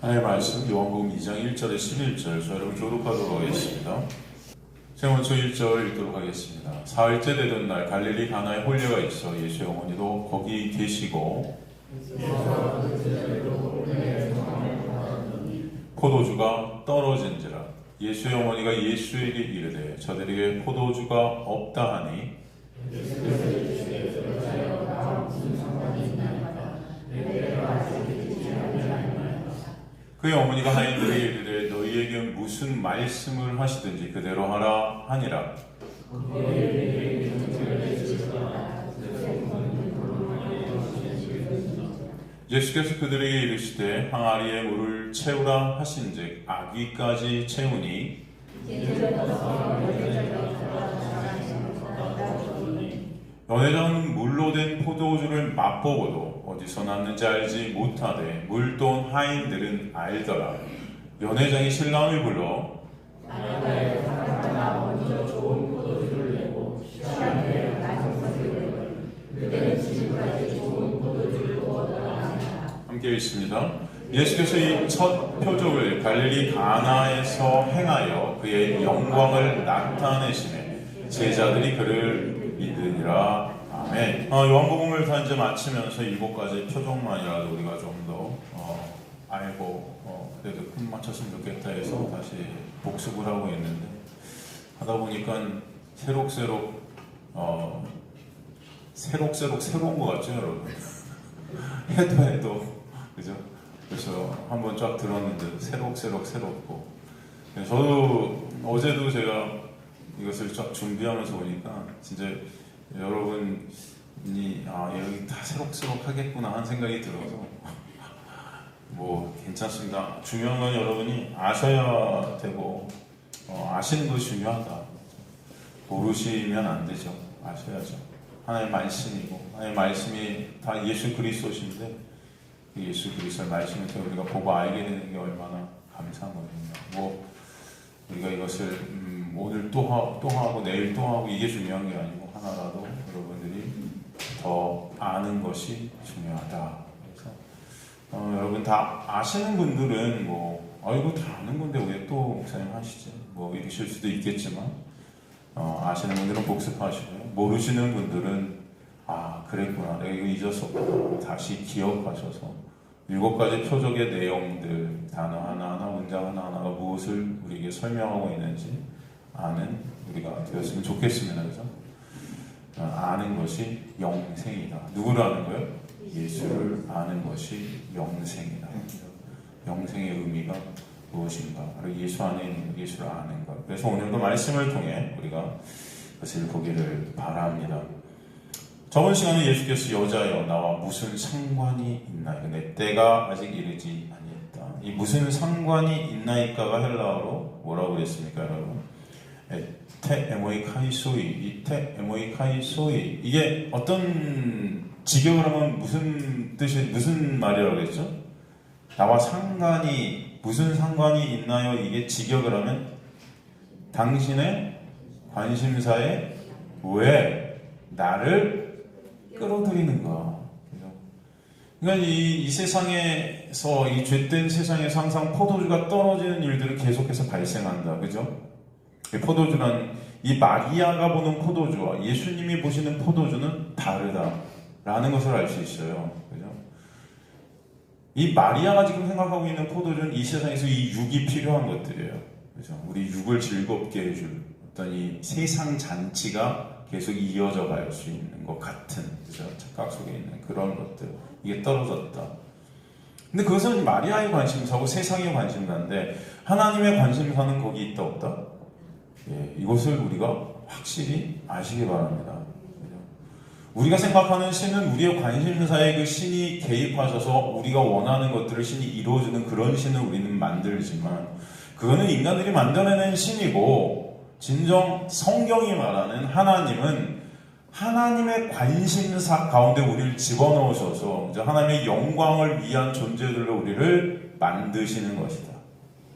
하나님의 말씀 요한복음 2장 1절에 11절 저 여러분 교독하도록 하겠습니다. 제가 먼저 1절 읽도록 하겠습니다. 사흘째 되던 날 갈릴리 가나에 혼례가 있어 예수의 어머니도 거기 계시고 포도주가 떨어진지라 예수의 어머니가 예수에게 이르되 저들에게 포도주가 없다 하니 그의 어머니가 하인들에게 이르되 너희에게 무슨 말씀을 하시든지 그대로 하라 하니라. 예수께서 그들에게 이르시되 항아리에 물을 채우라 하신즉 아귀까지 채우니 연회장은 물로 된 포도주를 맛보고도 어디서 났는지 알지 못하되 물돈 하인들은 알더라. 연회장이 신랑을 불러 함께 읽습니다. 예수께서 이 첫 표적을 갈릴리 가나에서 행하여 그의 영광을 나타내시매 제자들이 그를 믿으니라. 아멘. 요한복음을 다 이제 마치면서 7가지 표적만이라도 우리가 좀 더 알고 그래도 큰 맞췄으면 좋겠다 해서 다시 복습을 하고 있는데 하다 보니까 새록새록 새로운 것 같죠, 여러분? 해도 그죠? 그래서 한번 쫙 들었는데 새롭고 저도 어제도 제가 이것을 쫙 준비하면서 보니까 진짜 여러분이 여기 다 새록새록 하겠구나 하는 생각이 들어서 뭐 괜찮습니다. 중요한 건 여러분이 아셔야 되고 아시는 것이 중요하다. 모르시면 안 되죠. 아셔야죠. 하나님의 말씀이고 하나님의 말씀이 다 예수 그리스도신데 예수 그리스도의 말씀을 통해 우리가 보고 알게 되는 게 얼마나 감사한 겁니다. 뭐 우리가 이것을 오늘 또 하고 내일 또 하고 이게 중요한 게 아니고 하나라도 여러분들이 더 아는 것이 중요하다. 그래서 여러분 다 아시는 분들은 이거 다 아는 건데 왜 또 목사님 하시지? 이러실 수도 있겠지만 아시는 분들은 복습하시고요. 모르시는 분들은 그랬구나. 내가 이거 잊었었구나. 다시 기억하셔서 7가지 표적의 내용들, 단어 하나하나, 문장 하나하나가 무엇을 우리에게 설명하고 있는지 아는 우리가 되었으면 좋겠습니다. 그래서 아는 것이 영생이다. 누구를 아는 거예요? 예수를 아는 것이 영생이다. 영생의 의미가 무엇인가? 바로 예수 안에 있는 예수를 아는 것. 그래서 오늘도 말씀을 통해 우리가 그것을 보기를 바랍니다. 저번 시간에 예수께서 여자여 나와 무슨 상관이 있나이까? 내 때가 아직 이르지 아니했다. 이 무슨 상관이 있나이까가 헬라어로 뭐라고 그랬습니까, 여러분? 테 에모이 카이소이. 이 테 에모이 카이소이. 이게 어떤 직역을 하면 무슨 말이라고 그랬죠? 나와 무슨 상관이 있나요? 이게 직역을 하면 당신의 관심사에 왜 나를 끌어들이는가. 그러니까 이 세상에서 이 죄된 세상에서 항상 포도주가 떨어지는 일들은 계속해서 발생한다. 그죠? 포도주란 이 마리아가 보는 포도주와 예수님이 보시는 포도주는 다르다라는 것을 알 수 있어요. 그죠? 이 마리아가 지금 생각하고 있는 포도주는 이 세상에서 이 육이 필요한 것들이에요. 그죠? 우리 육을 즐겁게 해줄 어떤 이 세상 잔치가 계속 이어져 갈 수 있는 것 같은, 그죠? 착각 속에 있는 그런 것들. 이게 떨어졌다. 근데 그것은 마리아의 관심사고 세상의 관심사인데 하나님의 관심사는 거기 있다 없다? 이것을 우리가 확실히 아시기 바랍니다. 그죠? 우리가 생각하는 신은 우리의 관심사에 그 신이 개입하셔서 우리가 원하는 것들을 신이 이루어주는 그런 신을 우리는 만들지만 그거는 인간들이 만들어내는 신이고 진정 성경이 말하는 하나님은 하나님의 관심사 가운데 우리를 집어넣으셔서 이제 하나님의 영광을 위한 존재들로 우리를 만드시는 것이다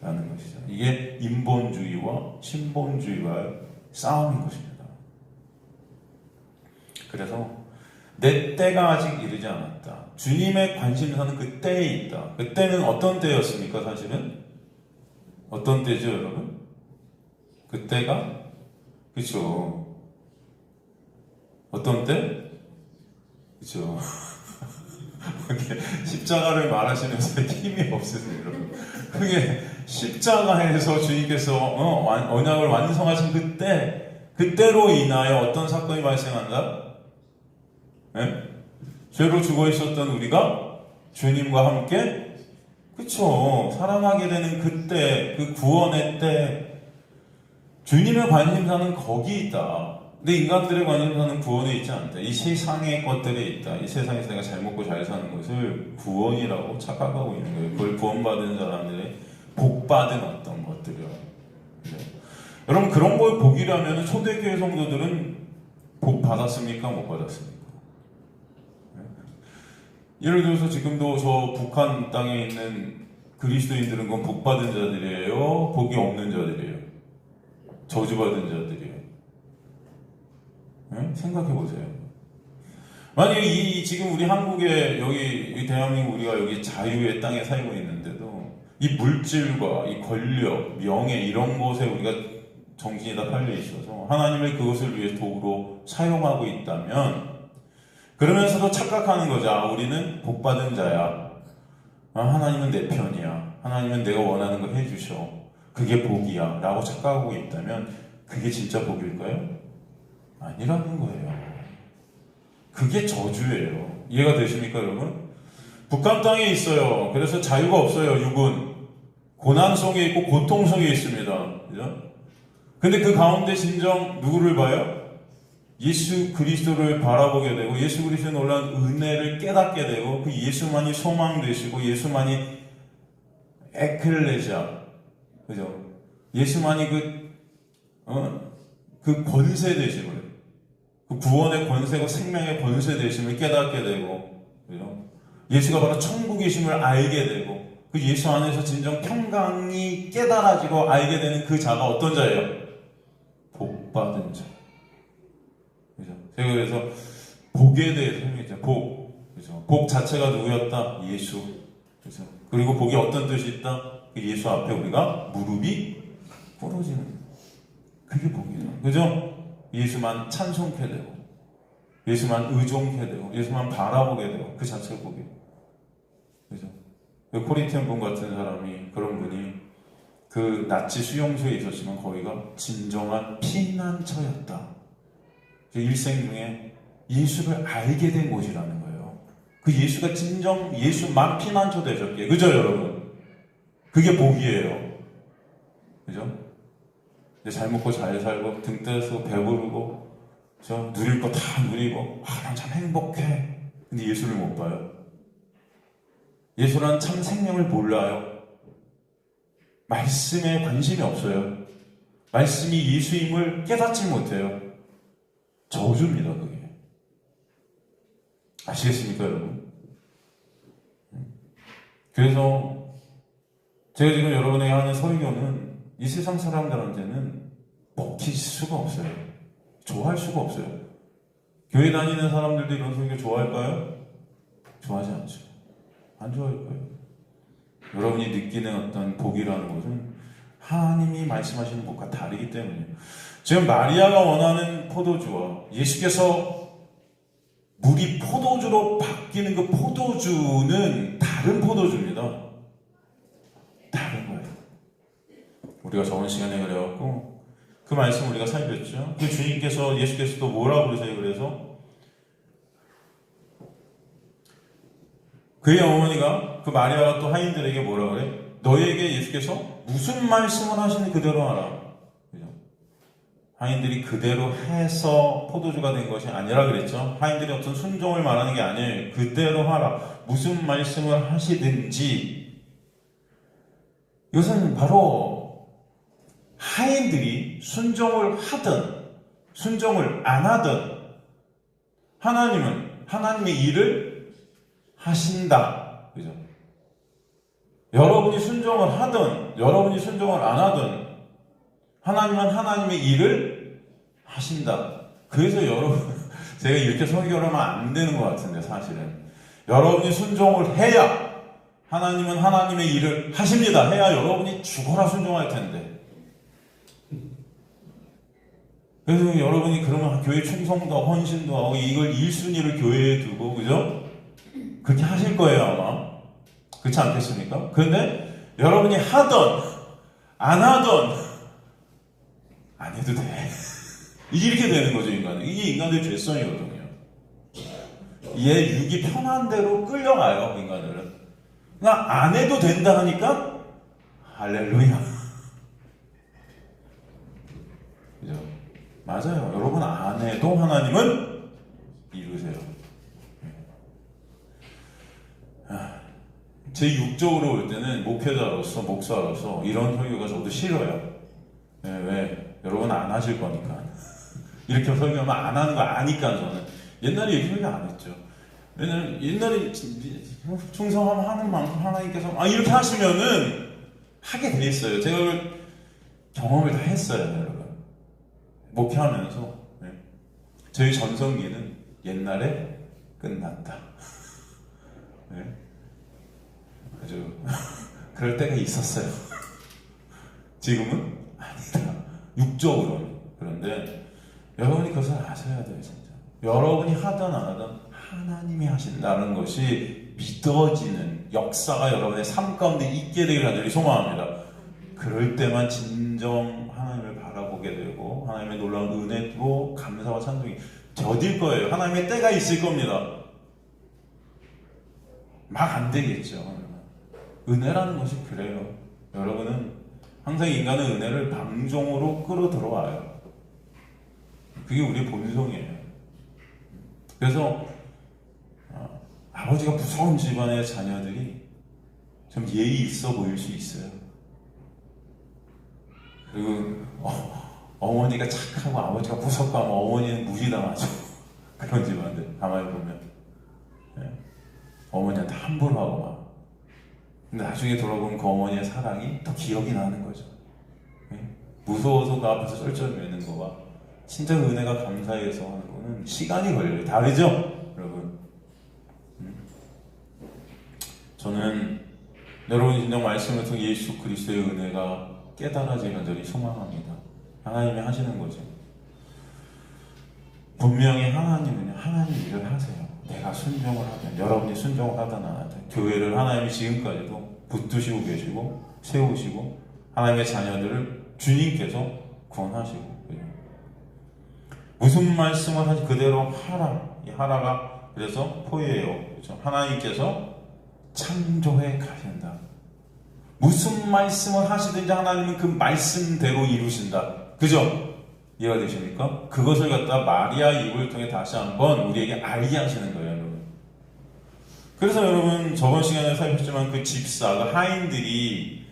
라는 것이죠. 이게 인본주의와 신본주의와의 싸움인 것입니다. 그래서 내 때가 아직 이르지 않았다. 주님의 관심사는 그 때에 있다. 그 때는 어떤 때였습니까? 사실은 어떤 때죠, 여러분? 그 때가 그렇죠. 어떤 때? 그렇죠. 십자가를 말하시면서 힘이 없으세요, 여러분. 그게 십자가에서 주님께서 언약을 완성하신 그때로 인하여 어떤 사건이 발생한다? 네? 죄로 죽어 있었던 우리가 주님과 함께, 그쵸, 살아나게 되는 그때, 그 구원의 때, 주님의 관심사는 거기 있다. 근데 인간들의 관심사는 구원에 있지 않다. 이 세상의 것들에 있다. 이 세상에서 내가 잘 먹고 잘 사는 것을 구원이라고 착각하고 있는 거예요. 그걸 구원받은 사람들의 복받은 어떤 것들이요. 네. 여러분, 그런 걸 복이라면 초대교회 성도들은 복 받았습니까? 못 받았습니까? 네. 예를 들어서 지금도 저 북한 땅에 있는 그리스도인들은 그건 복받은 자들이에요? 복이 없는 자들이에요? 저주받은 자들이에요? 네? 생각해 보세요. 만약에 지금 우리 한국에 이 대한민국 우리가 여기 자유의 땅에 살고 있는데도 이 물질과 이 권력, 명예 이런 것에 우리가 정신이 다 팔려 있어서 하나님을 그것을 위해 도구로 사용하고 있다면 그러면서도 착각하는 거죠. 우리는 복받은 자야. 하나님은 내 편이야. 하나님은 내가 원하는 거 해주셔. 그게 복이야. 라고 착각하고 있다면 그게 진짜 복일까요? 아니라는 거예요. 그게 저주예요. 이해가 되십니까, 여러분? 북한 땅에 있어요. 그래서 자유가 없어요, 육은. 고난 속에 있고 고통 속에 있습니다. 그죠? 근데 그 가운데 진정 누구를 봐요? 예수 그리스도를 바라보게 되고 예수 그리스도의 놀라운 은혜를 깨닫게 되고 그 예수만이 소망 되시고 예수만이 에클레시아, 그죠? 예수만이 그 권세 되심을, 그 구원의 권세고 생명의 권세 되심을 깨닫게 되고, 그죠? 예수가 바로 천국이심을 알게 되고, 그 예수 안에서 진정 평강이 깨달아지고 알게 되는 그 자가 어떤 자예요? 복받은 자. 그죠? 제가 그래서 복에 대해서 설명했죠. 복. 그죠? 복 자체가 누구였다? 예수. 그죠? 그리고 복이 어떤 뜻이 있다? 그 예수 앞에 우리가 무릎이 꿇어지는. 그게 복이다. 그죠? 예수만 찬송케 되고, 예수만 의존케 되고, 예수만 바라보게 되고, 그 자체가 복이에요. 그죠? 그 코린티안 분 같은 사람이, 그런 분이 그 나치 수용소에 있었지만 거기가 진정한 피난처였다. 일생 중에 예수를 알게 된 곳이라는 거예요. 그 예수가 진정 예수만 피난처 되셨기에. 그죠, 여러분? 그게 복이에요. 그죠? 잘 먹고 잘 살고 등 떼서 배부르고 누릴 거 다 누리고 난 참 행복해. 근데 예수를 못 봐요. 예수란 참 생명을 몰라요. 말씀에 관심이 없어요. 말씀이 예수임을 깨닫지 못해요. 저주입니다, 그게. 아시겠습니까, 여러분? 그래서 제가 지금 여러분에게 하는 설교는 이 세상 사람들한테는 먹힐 수가 없어요. 좋아할 수가 없어요. 교회 다니는 사람들도 이런 설교 좋아할까요? 좋아하지 않죠. 안 좋아할 거예요. 여러분이 느끼는 어떤 복이라는 것은 하나님이 말씀하시는 복과 다르기 때문이에요. 지금 마리아가 원하는 포도주와 예수께서 물이 포도주로 바뀌는 그 포도주는 다른 포도주입니다. 다른 거예요. 우리가 저번 시간에 그래갖고 그 말씀 우리가 살폈죠. 그 주님께서 예수께서 또 뭐라고 그러세요? 그래서 그의 어머니가 그 마리아가 또 하인들에게 뭐라 그래? 너에게 예수께서 무슨 말씀을 하시니 그대로 하라. 그죠? 하인들이 그대로 해서 포도주가 된 것이 아니라 그랬죠. 하인들이 어떤 순종을 말하는 게 아니에요. 그대로 하라. 무슨 말씀을 하시든지. 이것은 바로 하인들이 순종을 하든 순종을 안 하든 하나님은 하나님의 일을 하신다. 그죠? 여러분이 순종을 하든 여러분이 순종을 안 하든 하나님은 하나님의 일을 하신다. 그래서 여러분 제가 이렇게 설교를 하면 안 되는 것 같은데 사실은 여러분이 순종을 해야 하나님은 하나님의 일을 하십니다. 해야 여러분이 죽어라 순종할 텐데. 그래서 여러분이 그러면 교회 충성도 하고 헌신도 하고 이걸 1순위를 교회에 두고, 그죠? 그렇게 하실 거예요, 아마. 그렇지 않겠습니까? 그런데 여러분이 하던, 안 하던, 안 해도 돼. 이렇게 되는 거죠, 인간은. 이게 인간의 죄성이거든요. 얘 육이 편한 대로 끌려가요, 인간들은. 그러니까 안 해도 된다 하니까, 할렐루야. 그죠? 맞아요. 여러분 안 해도 하나님은 이루세요. 제 육적으로 볼 때는 목회자로서, 목사로서 이런 설교가 저도 싫어요. 왜? 여러분 안 하실 거니까. 이렇게 설교하면 안 하는 거 아니까 저는. 옛날에 이렇게 설교 안 했죠. 옛날에 충성하면 하는 만큼 하나님께서 이렇게 하시면은 하게 돼 있어요. 제가 경험을 다 했어요, 여러분. 목회하면서. 저희 전성기는 옛날에 끝났다. 아주 그럴 때가 있었어요. 지금은 아니다. 육적으로는. 그런데 여러분이 그것을 아셔야 돼요, 진짜. 여러분이 하든 안 하든 하나님이 하신다는 것이 믿어지는 역사가 여러분의 삶 가운데 있게 되기를 간절히 소망합니다. 그럴 때만 진정 하나님을 바라보게 되고 하나님의 놀라운 은혜로 감사와 찬송이 더딜 거예요. 하나님의 때가 있을 겁니다. 막 안 되겠죠. 은혜라는 것이 그래요. 여러분은 항상 인간은 은혜를 방종으로 끌어들어와요. 그게 우리의 본성이에요. 그래서 아버지가 무서운 집안의 자녀들이 좀 예의 있어 보일 수 있어요. 그리고 어머니가 착하고 아버지가 무섭고 하면 어머니는 무시당하죠. 그런 집안들 가만히 보면 어머니한테 함부로 하고 막. 근데 나중에 돌아보면 그 어머니의 사랑이 더 기억이 나는 거죠. 무서워서 그 앞에서 쩔쩔매는 거와 진짜 은혜가 감사해서 하는 거는 시간이 걸려요. 다르죠? 여러분. 저는 여러분이 진정 말씀을 통해 예수 그리스도의 은혜가 깨달아지는 간절히 소망합니다. 하나님이 하시는 거죠. 분명히 하나님은 하나님 일을 하세요. 내가 순종을 하든 여러분이 순종을 하든 안 하든 교회를 하나님이 지금까지도 붙드시고 계시고 세우시고 하나님의 자녀들을 주님께서 구원하시고 무슨 말씀을 하지 그대로 하라. 이 하라가 그래서 포예요. 그렇죠? 하나님께서 창조해 가신다. 무슨 말씀을 하시든지 하나님은 그 말씀대로 이루신다. 그죠? 이해가 되십니까? 그것을 갖다 마리아 입을 통해 다시 한번 우리에게 알게 하시는 거예요, 여러분. 그래서 여러분 저번 시간에 살폈지만 그 집사, 그 하인들이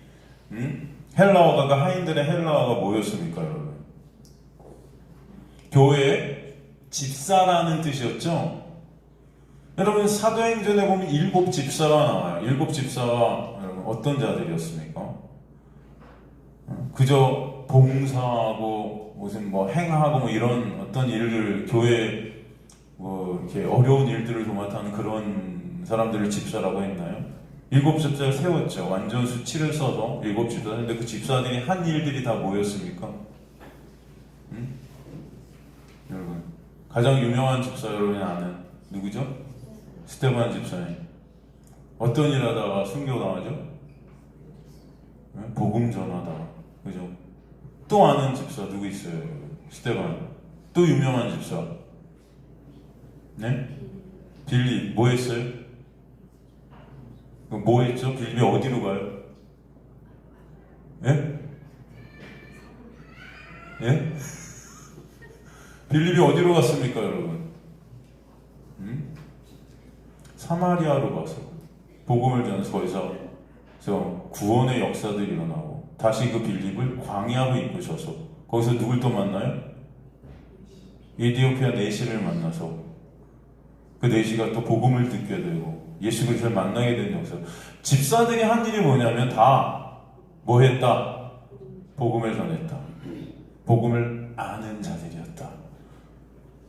헬라어가 그 하인들의 헬라어가 뭐였습니까, 여러분? 교회 집사라는 뜻이었죠. 여러분 사도행전에 보면 7 집사가 나와요. 7 집사가 여러분 어떤 자들이었습니까? 그저 봉사하고 무슨 뭐 행하고 뭐 이런 어떤 일을 교회 뭐 이렇게 어려운 일들을 도맡아하는 그런 사람들을 집사라고 했나요? 7 집사를 세웠죠. 완전 수치를 써서 7 집사. 근데 그 집사들이 한 일들이 다 뭐였습니까? 여러분 가장 유명한 집사 여러분이 아는 누구죠? 스데반 집사님. 어떤 일 하다가 순교당하죠? 복음 전하다가. 그죠? 또 아는 집사 누구 있어요? 스데반. 또 유명한 집사. 네? 빌립. 뭐 했어요? 뭐 했죠? 빌립이 어디로 가요? 예? 예? 빌립이 어디로 갔습니까, 여러분? 사마리아로 가서 복음을 전해서 거기서 구원의 역사들이 일어나고 다시 그 빌립을 광야로 이끄셔서 거기서 누굴 또 만나요? 에티오피아 내시를 만나서 그 내시가 또 복음을 듣게 되고 예수 그리스도를 만나게 되는 역사. 집사들이 한 일이 뭐냐면 다 뭐 했다? 복음을 전했다. 복음을 아는 자들이었다.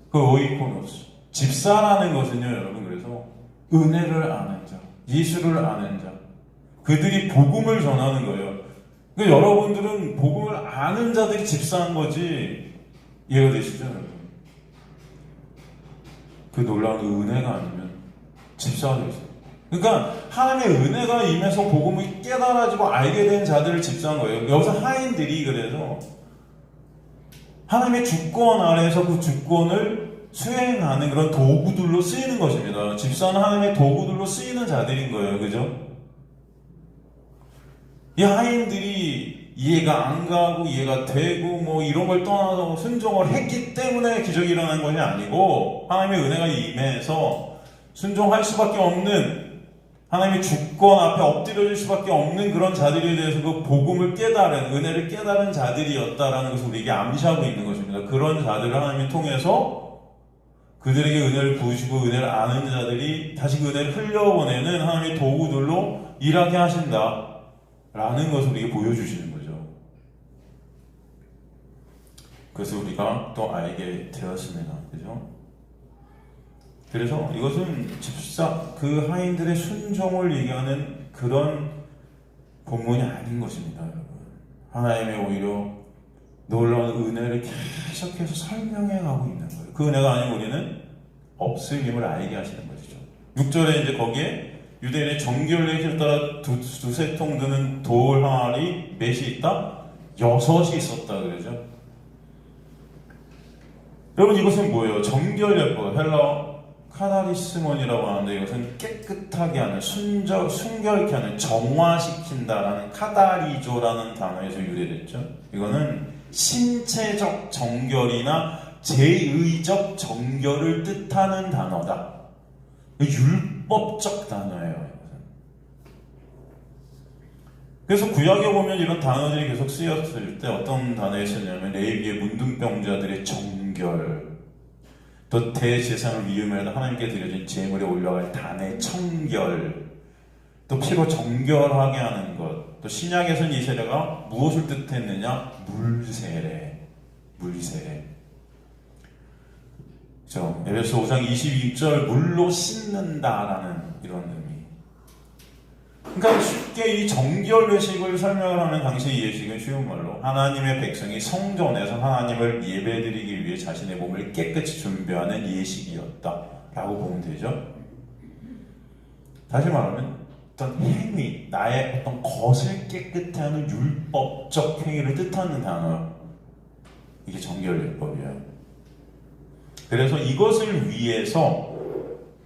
그 오이코노스. 집사라는 것은요, 여러분, 그래서 은혜를 아는 자, 예수를 아는 자, 그들이 복음을 전하는 거예요. 그러니까 여러분들은 복음을 아는 자들이 집사한 거지. 이해가 되시죠, 여러분? 그 놀라운 은혜가 아니면 집사가 되어있어요. 그러니까 하나님의 은혜가 임해서 복음을 깨달아지고 알게 된 자들을 집사한 거예요. 여기서 하인들이 그래서 하나님의 주권 아래에서 그 주권을 수행하는 그런 도구들로 쓰이는 것입니다. 집사는 하나님의 도구들로 쓰이는 자들인 거예요. 그죠? 이 하인들이 이해가 안 가고 이해가 되고 뭐 이런 걸 떠나서 순종을 했기 때문에 기적이 일어난 것이 아니고 하나님의 은혜가 임해서 순종할 수밖에 없는 하나님의 주권 앞에 엎드려질 수밖에 없는 그런 자들에 대해서 그 복음을 깨달은 은혜를 깨달은 자들이었다라는 것을 우리에게 암시하고 있는 것입니다. 그런 자들을 하나님이 통해서 그들에게 은혜를 부으시고 은혜를 아는 자들이 다시 그 은혜를 흘려보내는 하나님의 도구들로 일하게 하신다라는 것을 우리에게 보여주시는 거죠. 그래서 우리가 또 알게 되었습니다. 그죠? 그래서 이것은 집사 그 하인들의 순종을 얘기하는 그런 본문이 아닌 것입니다, 여러분. 하나님의 오히려 놀라운 은혜를 계속해서 설명해 가고 있는 거예요. 그 은혜가 아니면 우리는 없음임을 알게 하시는 것이죠. 6절에 이제 거기에 유대인의 정결례에 따라 두세 통 드는 돌 항아리 몇이 있다? 6이 있었다 그러죠. 여러분 이것은 뭐예요? 정결례법, 헬라어 카다리스몬이라고 하는데 이것은 깨끗하게 하는, 순결케 하는, 정화시킨다라는 카다리조라는 단어에서 유래됐죠. 이거는 신체적 정결이나 제의적 정결을 뜻하는 단어다. 율법적 단어예요. 그래서 구약에 보면 이런 단어들이 계속 쓰였을 때 어떤 단어에 쓰냐면 레위기의 문둥병자들의 정결, 또 대제사장을 위임하여 하나님께 드려진 제물에 올라갈 단의 청결, 또 피로 정결하게 하는 것, 또 신약에서는 이 세례가 무엇을 뜻했느냐? 물세례. 그렇죠? 에베소 5장 22절 물로 씻는다라는 이런 의미. 그러니까 쉽게 이 정결례식을 설명을 하면 당시 이 예식은 쉬운 말로 하나님의 백성이 성전에서 하나님을 예배드리기 위해 자신의 몸을 깨끗이 준비하는 예식이었다라고 보면 되죠. 다시 말하면 어떤 행위, 나의 어떤 것을 깨끗게 하는 율법적 행위를 뜻하는 단어, 이게 정결례법이에요. 그래서 이것을 위해서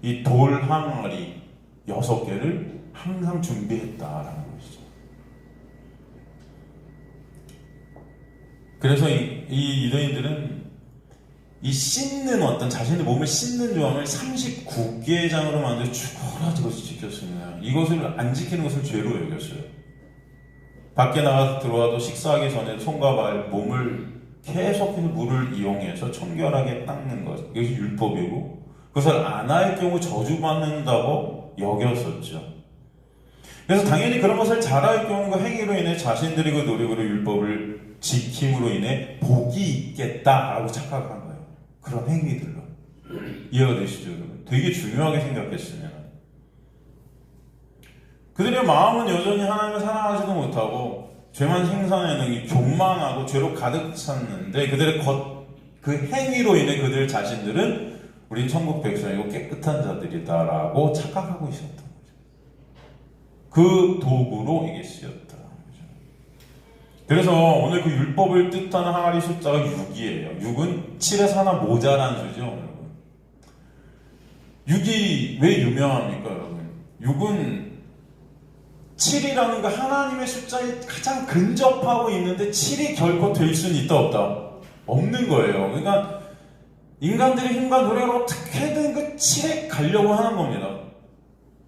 이 돌 항아리 6개를 항상 준비했다라는 것이죠. 그래서 이 유대인들은 이 씻는 어떤 자신의 몸을 씻는 조항을 39개장으로 만들어 죽어라 것을 지켰습니다. 이것을 안 지키는 것을 죄로 여겼어요. 밖에 나가서 들어와도 식사하기 전에 손과 발, 몸을 계속해서 물을 이용해서 청결하게 닦는 것, 이것이 율법이고 그것을 안 할 경우 저주받는다고 여겼었죠. 그래서 당연히 그런 것을 잘할 경우 그 행위로 인해 자신들이 그 노력으로 율법을 지킴으로 인해 복이 있겠다라고 착각한 거예요. 그런 행위들로. 이해가 되시죠? 되게 중요하게 생각했으면 그들의 마음은 여전히 하나님을 사랑하지도 못하고 죄만 생산해내는 교만하고 죄로 가득 찼는데 그들의 그 행위로 인해 그들 자신들은 우린 천국 백성이고 깨끗한 자들이다라고 착각하고 있었던 거죠. 그 도구로 이게 쓰였다. 그래서 오늘 그 율법을 뜻하는 항아리 숫자가 6이에요. 6은 7에서 하나 모자란 수죠, 여러분. 6이 왜 유명합니까, 여러분? 6은 7이라는 그 하나님의 숫자에 가장 근접하고 있는데 7이 결코 될 수는 있다 없다? 없는 거예요. 그러니까 인간들의 힘과 노력으로 어떻게든 그 7에 가려고 하는 겁니다.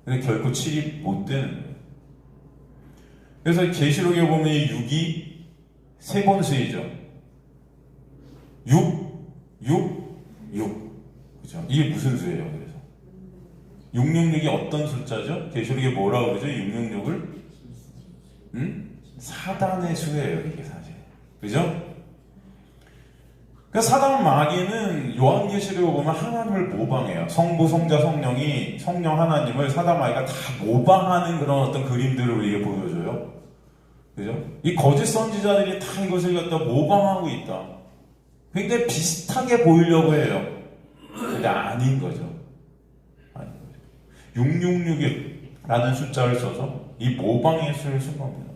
근데 결코 7이 못 되는 거예요. 그래서 계시록에 보면 이 6이 3번 쓰이죠. 6. 그죠? 이게 무슨 수예요, 그래서? 666이 어떤 숫자죠? 계시록에 뭐라고 그러죠? 666을? 사단의 수예요, 이게 사실. 그죠? 그 사단 마귀는 요한계시록을 보면 하나님을 모방해요. 성부, 성자, 성령이 성령 하나님을 사단 마귀가 다 모방하는 그런 어떤 그림들을 우리에게 보여줘요. 그죠? 이 거짓 선지자들이 다 이것을 갖다 모방하고 있다. 굉장히 비슷하게 보이려고 해요. 근데 아닌 거죠. 아닌 거죠. 666이라는 숫자를 써서 이 모방 예술을 쓴 겁니다.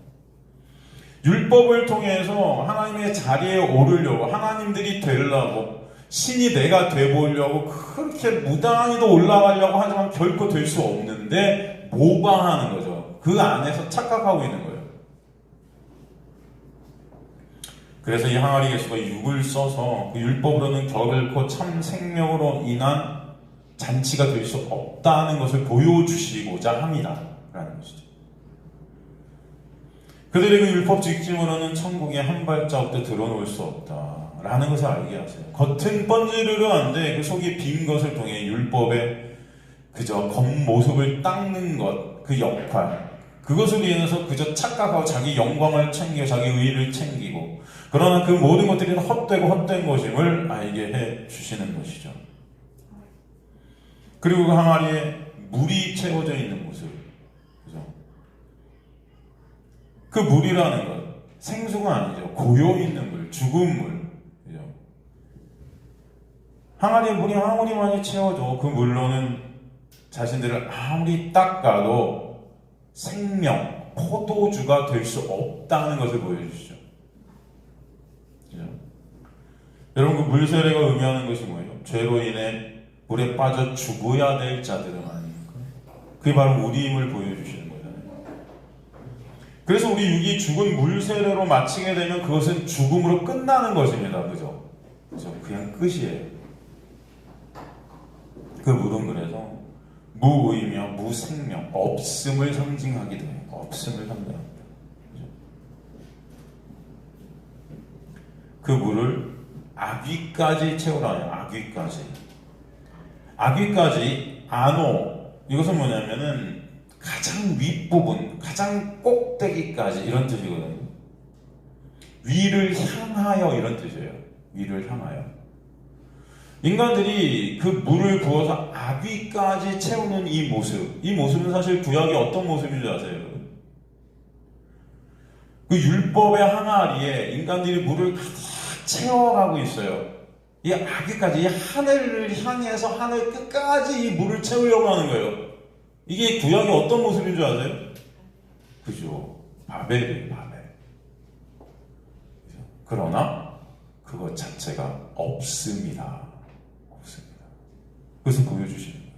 율법을 통해서 하나님의 자리에 오르려고, 하나님들이 되려고, 신이 내가 돼보려고 그렇게 무단히도 올라가려고 하지만 결코 될 수 없는데 모방하는 거죠. 그 안에서 착각하고 있는 거예요. 그래서 이 항아리 예수가 6을 써서 그 율법으로는 결코 참 생명으로 인한 잔치가 될 수 없다는 것을 보여주시고자 합니다. 라는 것이죠. 그들의 그 율법 지킴으로는 천국에 한 발자국도 들어놓을 수 없다라는 것을 알게 하세요. 겉은 번지르르한데 그 속이 빈 것을 통해 율법의 그저 겉모습을 닦는 것, 그 역할, 그것으로 인해서 그저 착각하고 자기 영광을 챙기고 자기 의의를 챙기고, 그러나 그 모든 것들이 헛되고 헛된 것임을 알게 해 주시는 것이죠. 그리고 그 항아리에 물이 채워져 있는 모습, 그죠? 그 물이라는 것, 생수가 아니죠. 고요 있는 물, 죽은 물, 그죠? 항아리에 물이 아무리 많이 채워져 그 물로는 자신들을 아무리 닦아도 생명, 포도주가 될 수 없다는 것을 보여주시죠. 그죠? 여러분, 그 물세례가 의미하는 것이 뭐예요? 죄로 인해 물에 빠져 죽어야 될 자들은 아닙니까? 그게 바로 우리임을 보여주시는 거잖아요. 그래서 우리 육이 죽은 물세례로 마치게 되면 그것은 죽음으로 끝나는 것입니다. 그죠? 그죠? 그냥 끝이에요. 그 물은 그래서 무의며 무생명, 없음을 상징하기도 해요. 없음을 상징합니다. 그죠? 그 물을 아귀까지 채우라 해요. 아귀까지. 아귀까지, 아노, 이것은 뭐냐면은 가장 윗부분, 가장 꼭대기까지 이런 뜻이거든요. 위를 향하여 이런 뜻이에요. 위를 향하여. 인간들이 그 물을 부어서 아귀까지 채우는 이 모습은 사실 구약의 어떤 모습인 줄 아세요? 그 율법의 항아리에 인간들이 물을 가득 채워가고 있어요. 이 아귀까지, 이 하늘을 향해서 하늘 끝까지 이 물을 채우려고 하는 거예요. 이게 구약의 어떤 모습인 줄 아세요? 그죠? 바벨이에요, 바벨. 그러나 그것 자체가 없습니다. 없습니다. 그것을 보여주시는 거예요.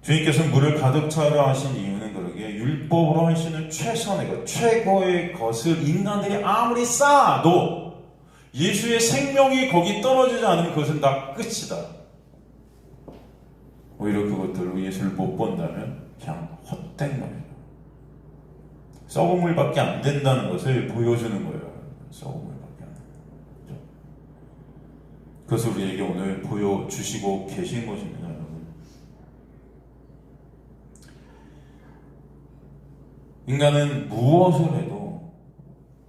주님께서는 물을 가득 차려 하신 이유는 그러기에 율법으로 하시는 최선의 것, 최고의 것을 인간들이 아무리 쌓아도 예수의 생명이 거기 떨어지지 않으면 그것은 다 끝이다. 오히려 그것들로 예수를 못 본다면 그냥 헛된 거예요. 썩은 물밖에 안 된다는 것을 보여주는 거예요. 썩은 물밖에 안 된다. 그것을 우리에게 오늘 보여주시고 계신 것입니다, 여러분. 인간은 무엇을 해도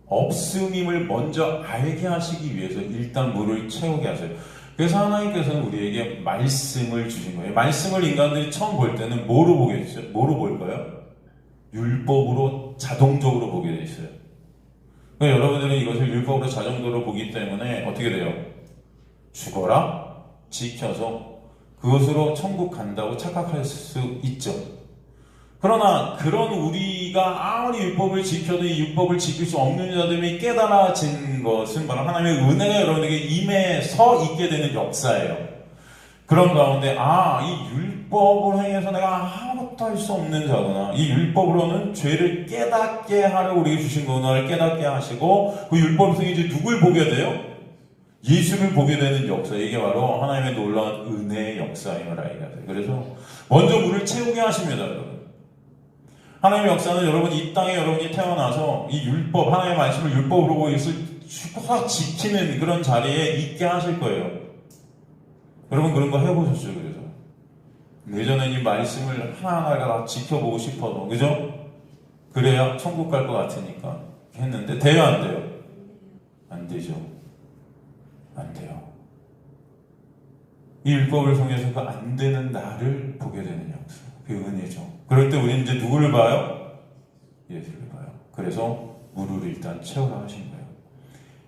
없음임을 먼저 알게 하시기 위해서 일단 물을 채우게 하세요. 그래서 하나님께서는 우리에게 말씀을 주신 거예요. 말씀을 인간들이 처음 볼 때는 뭐로 보게 됐어요? 뭐로 볼까요? 율법으로 자동적으로 보게 돼 있어요. 그러니까 여러분들은 이것을 율법으로 자동적으로 보기 때문에 어떻게 돼요? 죽어라, 지켜서 그것으로 천국 간다고 착각할 수 있죠. 그러나 그런 우리가 아무리 율법을 지켜도 이 율법을 지킬 수 없는 자들이 깨달아진 것은 바로 하나님의 은혜가 여러분에게 임해서 있게 되는 역사예요. 그런 가운데 이 율법을 행해서 내가 아무것도 할 수 없는 자구나. 이 율법으로는 죄를 깨닫게 하려고 우리에게 주신 거구나를 깨닫게 하시고 그 율법을 통해 이제 누굴 보게 돼요? 예수를 보게 되는 역사. 이게 바로 하나님의 놀라운 은혜의 역사임을 알게 하세요. 그래서 먼저 물을 채우게 하십니다, 여러분. 하나님의 역사는 여러분 이 땅에 여러분이 태어나서 이 율법, 하나님의 말씀을 율법으로 보고 있을 죽어 지키는 그런 자리에 있게 하실 거예요. 여러분 그런 거 해보셨죠? 그래서 예전에 이 말씀을 하나하나 지켜보고 싶어도, 그죠? 그래야 천국 갈 것 같으니까 했는데 돼요, 안 돼요? 안 되죠. 안 돼요. 이 율법을 통해서 그 안 되는 나를 보게 되는 역사. 그 은혜죠. 그럴 때 우리는 이제 누구를 봐요? 예수를 봐요. 그래서 물을 일단 채우라 하신 거예요.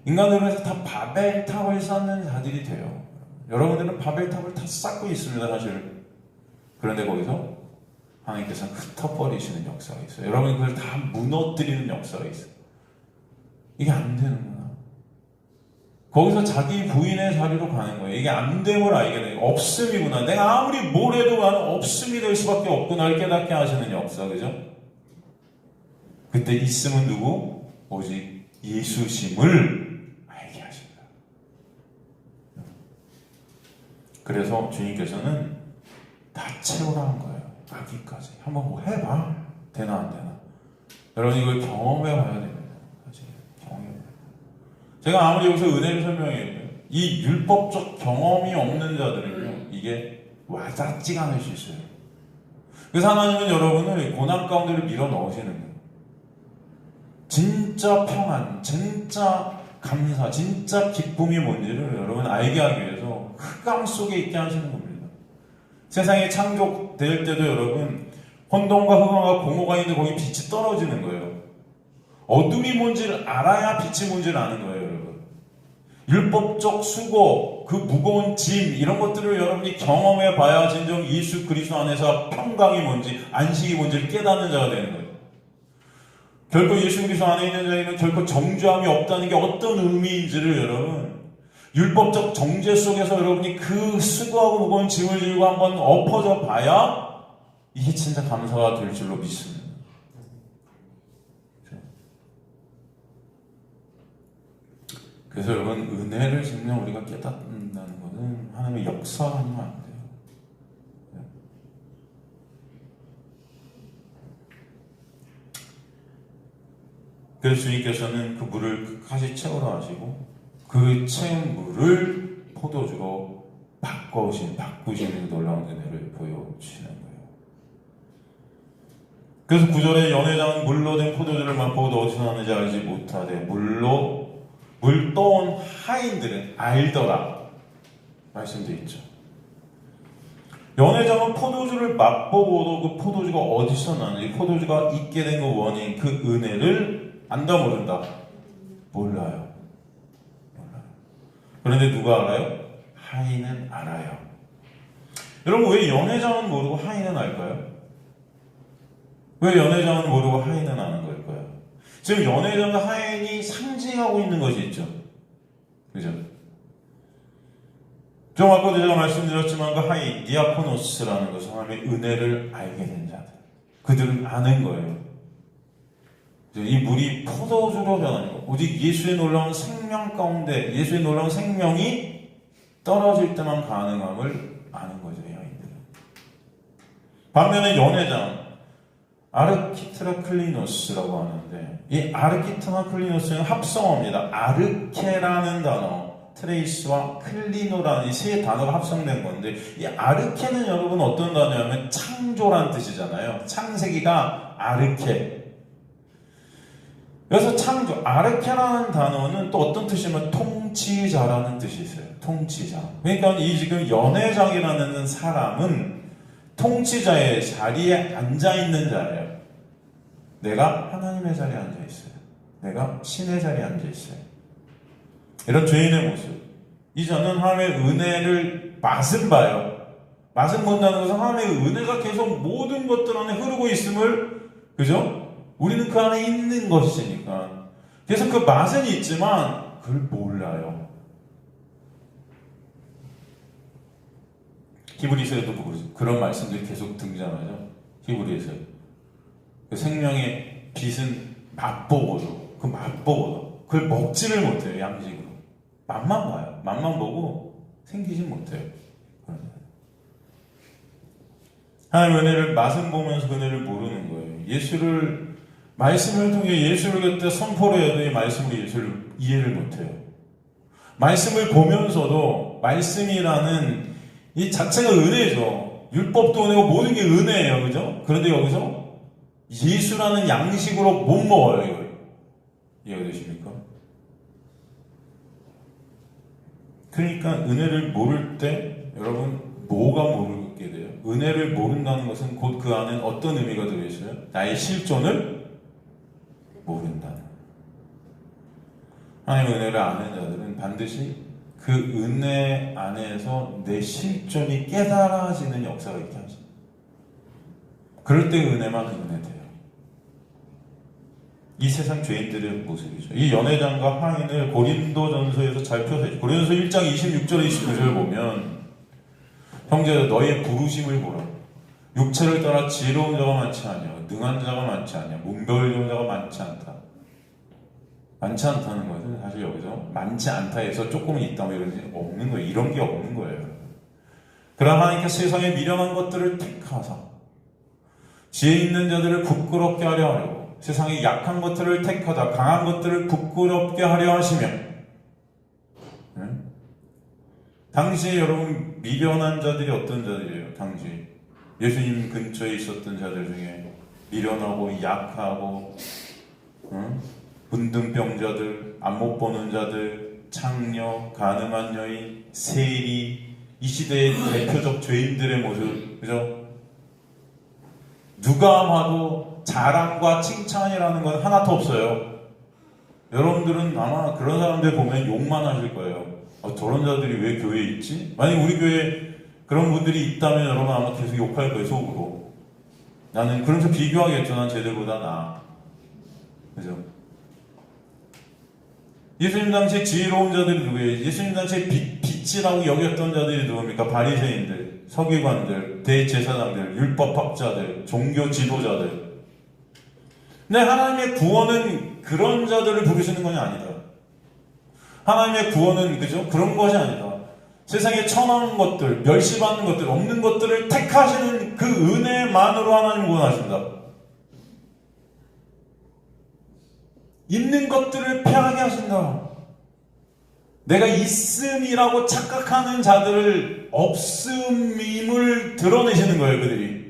인간들은 해서 다 바벨탑을 쌓는 자들이 돼요. 여러분들은 바벨탑을 다 쌓고 있습니다, 사실. 그런데 거기서 하나님께서 흩어버리시는 역사가 있어요. 여러분이 그걸 다 무너뜨리는 역사가 있어요. 이게 안 되는구나. 거기서 자기 부인의 자리로 가는 거예요. 이게 안 됨을 알게 돼요. 없음이구나. 내가 아무리 뭘 해도 나는 없음이 될 수밖에 없구나를 깨닫게 하시는 역사, 그죠? 그때 있음은 누구? 오직 예수심을 알게 하신다. 그래서 주님께서는 다 채우라 한 거예요. 아기까지. 한번 뭐 해봐. 되나 안 되나. 여러분 이걸 경험해 봐야 됩니다. 사실 경험해 봐야 돼요. 제가 아무리 여기서 은혜를 설명해요. 이 율법적 경험이 없는 자들은요. 이게 와닿지가 않을 수 있어요. 그래서 하나님은 여러분을 고난 가운데로 밀어 넣으시는 거예요. 진짜 평안, 진짜 감사, 진짜 기쁨이 뭔지를 여러분 알게 하기 위해서 흑암 속에 있게 하시는 겁니다. 세상이 창조될 때도 여러분 혼돈과 흑암과 공허가 있는데 거기 빛이 떨어지는 거예요. 어둠이 뭔지를 알아야 빛이 뭔지를 아는 거예요, 여러분. 율법적 수고, 그 무거운 짐 이런 것들을 여러분이 경험해 봐야 진정 예수 그리스도 안에서 평강이 뭔지 안식이 뭔지를 깨닫는 자가 되는 거예요. 결코 예수 그리스도 안에 있는 자에게는 결코 정죄함이 없다는 게 어떤 의미인지를 여러분 율법적 정죄 속에서 여러분이 그 수고하고 무거운 짐을 지고 한번 엎어져 봐야 이게 진짜 감사가 될 줄로 믿습니다. 그래서 여러분 은혜를 정말 우리가 깨닫는다는 것은 하나님의 역사가 아니면 안 돼요. 그래서 주님께서는 그 물을 끝까지 채우라 하시고 그 채운 물을 포도주로 바꾸시는 놀라운 은혜를 보여주시는 거예요. 그래서 9절에 연회장은 물로 된 포도주를 맛보고 어디서 나는지 알지 못하되 물 떠온 하인들은 알더라 말씀되어 있죠. 연회장은 포도주를 맛보고도 그 포도주가 어디서 나는지 포도주가 있게 된 그 원인 그 은혜를 안다 모른다? 몰라요. 그런데 누가 알아요? 하인은 알아요. 여러분 왜 연회장은 모르고 하인은 알까요? 왜 연회장은 모르고 하인은 아는 걸까요? 지금 연회장과 하인이 상징하고 있는 것이 있죠. 그죠? 좀 아까도 제가 말씀드렸지만 그 하인, 디아코노스라는 것은 하나님의 은혜를 알게 된 자들. 그들은 아는 거예요. 이 물이 포도주로 변하는 것. 오직 예수의 놀라운 생명 가운데 예수의 놀라운 생명이 떨어질 때만 가능함을 아는 거죠. 이 아이들은. 반면에 연회장 아르키트라클리노스라고 하는데 이 아르키트라클리노스는 합성어입니다. 아르케라는 단어 트레이스와 클리노라는 이 세 단어가 합성된 건데 이 아르케는 여러분 어떤 단어냐면 창조란 뜻이잖아요. 창세기가 아르케. 그래서 창조, 아르케라는 단어는 또 어떤 뜻이냐면 통치자라는 뜻이 있어요. 통치자. 그러니까 이 지금 연회장이라는 사람은 통치자의 자리에 앉아있는 자예요. 내가 하나님의 자리에 앉아있어요. 내가 신의 자리에 앉아있어요. 이런 죄인의 모습. 이 자는 하나님의 은혜를 맛은 봐요. 맛은 본다는 것은 하나님의 은혜가 계속 모든 것들 안에 흐르고 있음을, 그죠? 우리는 그 안에 있는 것이니까. 그래서 그 맛은 있지만 그걸 몰라요. 히브리서에도 그런 말씀들이 계속 등장하죠. 히브리서. 그 생명의 빛은 맛보고도 그걸 먹지를 못해요. 양식으로. 맛만 봐요. 맛만 보고 생기진 못해요. 하나님의 은혜를 맛은 보면서 그 은혜를 모르는 거예요. 말씀을 통해 예수를 곁에 선포를 해도 이 말씀으로 예수를 이해를 못해요. 말씀을 보면서도 말씀이라는 이 자체가 은혜죠. 율법도 은혜고 모든 게 은혜예요. 그죠? 그런데 여기서 예수라는 양식으로 못 먹어요. 이걸. 이해가 되십니까? 그러니까 은혜를 모를 때 여러분 뭐가 모르게 돼요? 은혜를 모른다는 것은 곧 그 안에 어떤 의미가 들어있어요? 나의 실존을 모른다는 거예요. 하나님의 은혜를 아는 자들은 반드시 그 은혜 안에서 내 실존이 깨달아지는 역사가 있게 하십니다. 그럴 때 은혜만 은혜 돼요. 이 세상 죄인들의 모습이죠. 이 연회장과 하인을 고린도전서에서 잘 펴서 고린도서 1장 26절 29절 보면 형제들 너희의 부르심을 보라. 육체를 따라 지혜로운 자가 많지 않냐, 능한 자가 많지 않냐, 문별리운 자가 많지 않다. 많지 않다는 것은 사실 여기서 많지 않다에서 조금은 있다 뭐 이런 게 없는 거예요. 이런 게 없는 거예요. 그러나 하나님께서 세상에 미련한 것들을 택하사 지혜 있는 자들을 부끄럽게 하려 하려고 세상에 약한 것들을 택하다 강한 것들을 부끄럽게 하려 하시며 당시에 여러분 미련한 자들이 어떤 자들이에요? 당시 예수님 근처에 있었던 자들 중에 미련하고 약하고 문둥병자들, 안 못 보는 자들, 창녀, 가늠한 여인, 세리 이 시대의 대표적 죄인들의 모습 그죠? 누가 봐도 자랑과 칭찬이라는 건 하나도 없어요. 여러분들은 아마 그런 사람들 보면 욕만 하실 거예요. 저런 자들이 왜 교회에 있지? 만약 우리 교회에 그런 분들이 있다면 여러분 아마 계속 욕할 거예요, 속으로. 나는 그러면서 비교하겠죠. 난 쟤들보다 나아. 그죠? 예수님 당시에 지혜로운 자들이 누구예요? 예수님 당시에 빛이라고 여겼던 자들이 누굽니까? 바리새인들, 서기관들, 대제사장들, 율법학자들, 종교 지도자들. 근데 하나님의 구원은 그런 자들을 부르시는 것이 아니다. 하나님의 구원은 그죠? 그런 것이 아니다. 세상에 천한 것들, 멸시받는 것들, 없는 것들을 택하시는 그 은혜만으로 하나님 구원하신다. 있는 것들을 패하게 하신다. 내가 있음이라고 착각하는 자들을 없음임을 드러내시는 거예요, 그들이.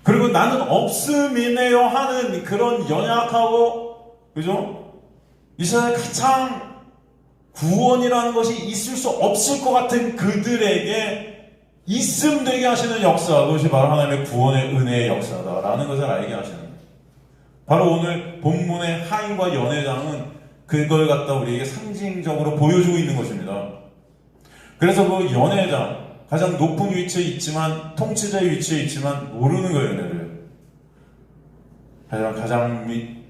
그리고 나는 없음이네요 하는 그런 연약하고, 그죠? 이 세상에 가장 구원이라는 것이 있을 수 없을 것 같은 그들에게 있음 되게 하시는 역사, 그것이 바로 하나님의 구원의 은혜의 역사다라는 것을 알게 하시는 거예요. 바로 오늘 본문의 하인과 연회장은 그걸 갖다 우리에게 상징적으로 보여주고 있는 것입니다. 그래서 그 연회장, 가장 높은 위치에 있지만, 통치자의 위치에 있지만, 모르는 거예요, 은혜를. 하지만 가장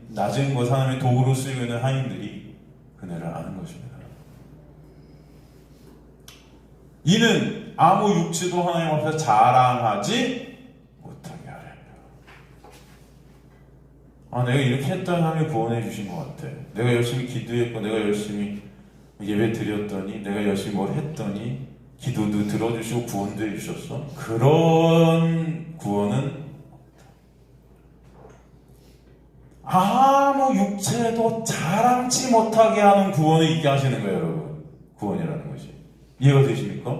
낮은 것, 하나님의 도구로 쓰이고 있는 하인들이 은혜를 아는 것입니다. 이는 아무 육체도 하나님 앞에서 자랑하지 못하게 하려니와. 내가 이렇게 했더니 하나님이 구원해 주신 것 같아. 내가 열심히 기도했고, 내가 열심히 예배 드렸더니, 내가 열심히 뭘 했더니, 기도도 들어주시고 구원도 해주셨어. 그런 구원은 아무 육체도 자랑치 못하게 하는 구원을 있게 하시는 거예요, 여러분. 구원이라는 것이. 이해가 되십니까?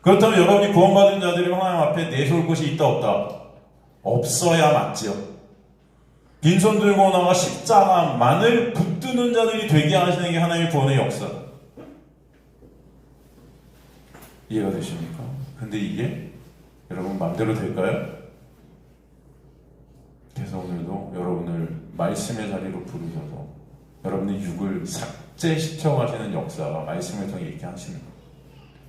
그렇다면 여러분이 구원받은 자들이 하나님 앞에 내세울 곳이 있다, 없다? 없어야 맞지요. 빈손 들고 나와 십자가만을 붙드는 자들이 되게 하시는 게 하나님의 구원의 역사. 이해가 되십니까? 근데 이게 여러분 마음대로 될까요? 그래서 오늘도 여러분을 말씀의 자리로 부르셔서 여러분의 육을 삭제시켜 가시는 역사가 말씀을 통해 이렇게 하시는 거예요.